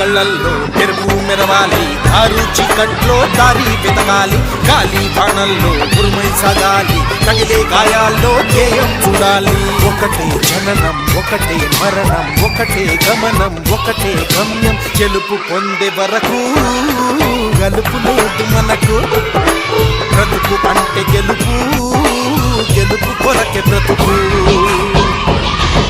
కళ్ళల్లో మెరుపు మెరవాలి, దారు చీకట్లో దారి వెతకాలి, గాలి బాణల్లో ఉరుమై సాగాలి, తగిలే గాయాల్లో ధ్యేయం చూడాలి. ఒకటే జననం, ఒకటే మరణం, ఒకటే గమనం, ఒకటే గమ్యం. గెలుపు పొందే వరకు గలుపు లేదు మనకు. బ్రతుకు అంటే గెలుపు, గెలుపు కొరకే బ్రతుకు.